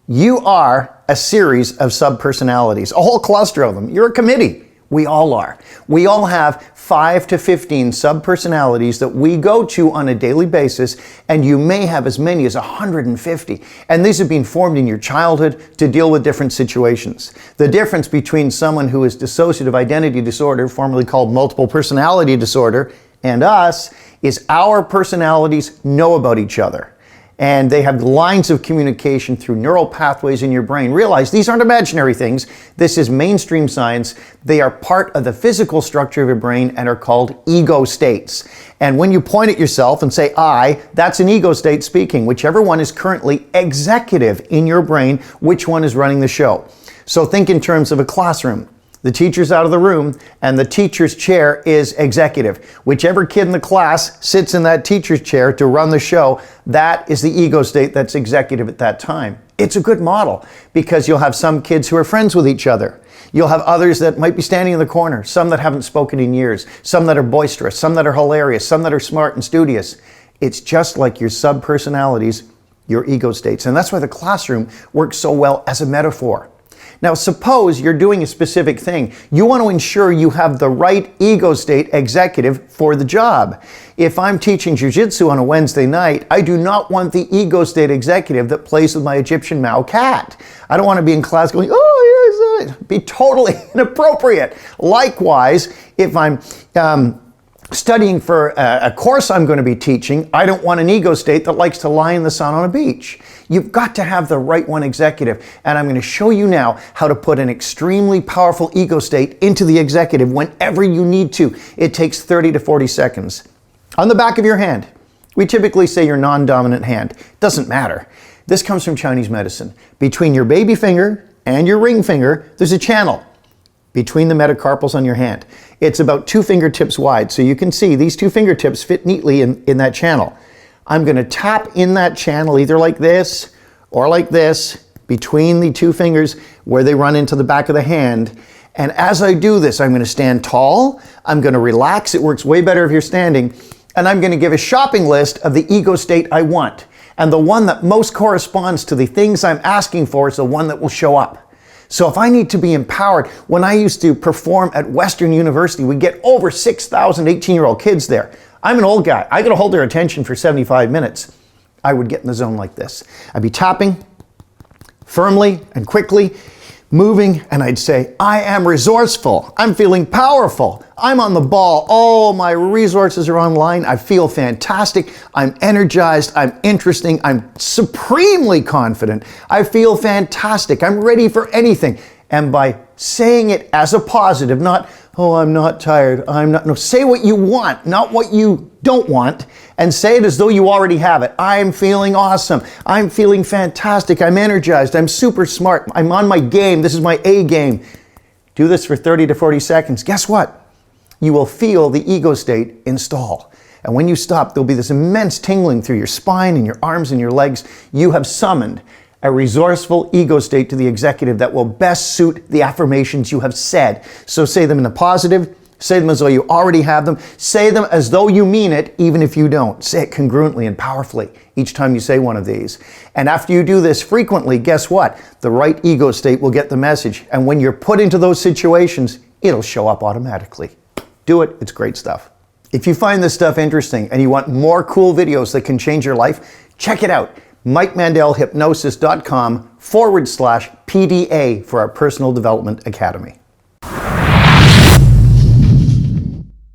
You are a series of subpersonalities, a whole cluster of them. You're a committee. We all are. We all have 5 to 15 subpersonalities that we go to on a daily basis, and you may have as many as 150. And these have been formed in your childhood to deal with different situations. The difference between someone who is dissociative identity disorder, formerly called multiple personality disorder, and us is our personalities know about each other. And they have lines of communication through neural pathways in your brain. Realize these aren't imaginary things. This is mainstream science. They are part of the physical structure of your brain and are called ego states. And when you point at yourself and say, I, that's an ego state speaking. Whichever one is currently executive in your brain, which one is running the show. So think in terms of a classroom. The teacher's out of the room and the teacher's chair is executive. Whichever kid in the class sits in that teacher's chair to run the show, that is the ego state that's executive at that time. It's a good model because you'll have some kids who are friends with each other. You'll have others that might be standing in the corner, some that haven't spoken in years, some that are boisterous, some that are hilarious, some that are smart and studious. It's just like your subpersonalities, your ego states. And that's why the classroom works so well as a metaphor. Now, suppose you're doing a specific thing. You want to ensure you have the right ego state executive for the job. If I'm teaching jiu-jitsu on a Wednesday night, I do not want the ego state executive that plays with my Egyptian Mao cat. I don't want to be in class going, oh, yes, be totally inappropriate. Likewise, if I'm studying for a course I'm going to be teaching, I don't want an ego state that likes to lie in the sun on a beach. You've got to have the right one executive, and I'm going to show you now how to put an extremely powerful ego state into the executive whenever you need to. It takes 30 to 40 seconds. On the back of your hand, we typically say your non-dominant hand. Doesn't matter. This comes from Chinese medicine. Between your baby finger and your ring finger, there's a channel between the metacarpals on your hand. It's about 2 fingertips wide, so you can see these 2 fingertips fit neatly in that channel. I'm going to tap in that channel either like this or like this between the 2 fingers where they run into the back of the hand. And as I do this, I'm going to stand tall, I'm going to relax, it works way better if you're standing, and I'm going to give a shopping list of the ego state I want. And the one that most corresponds to the things I'm asking for is the one that will show up. So if I need to be empowered, when I used to perform at Western University, we get over 6,000 18-year-old kids there. I'm an old guy. I got to hold their attention for 75 minutes. I would get in the zone like this. I'd be tapping firmly and quickly, moving, and I'd say, I am resourceful. I'm feeling powerful. I'm on the ball. Oh, my resources are online. I feel fantastic. I'm energized. I'm interesting. I'm supremely confident. I feel fantastic. I'm ready for anything. And by saying it as a positive, not, oh, I'm not tired, no, say what you want, not what you don't want, and say it as though you already have it. I'm feeling awesome. I'm feeling fantastic. I'm energized. I'm super smart. I'm on my game. This is my A game. Do this for 30 to 40 seconds. Guess what? You will feel the ego state install. And when you stop, there'll be this immense tingling through your spine and your arms and your legs. You have summoned a resourceful ego state to the executive that will best suit the affirmations you have said. So say them in the positive, say them as though you already have them, say them as though you mean it, even if you don't. Say it congruently and powerfully each time you say one of these. And after you do this frequently, guess what? The right ego state will get the message. And when you're put into those situations, it'll show up automatically. Do it. It's great stuff. If you find this stuff interesting and you want more cool videos that can change your life, check it out. MikeMandelHypnosis.com/PDA for our Personal Development Academy.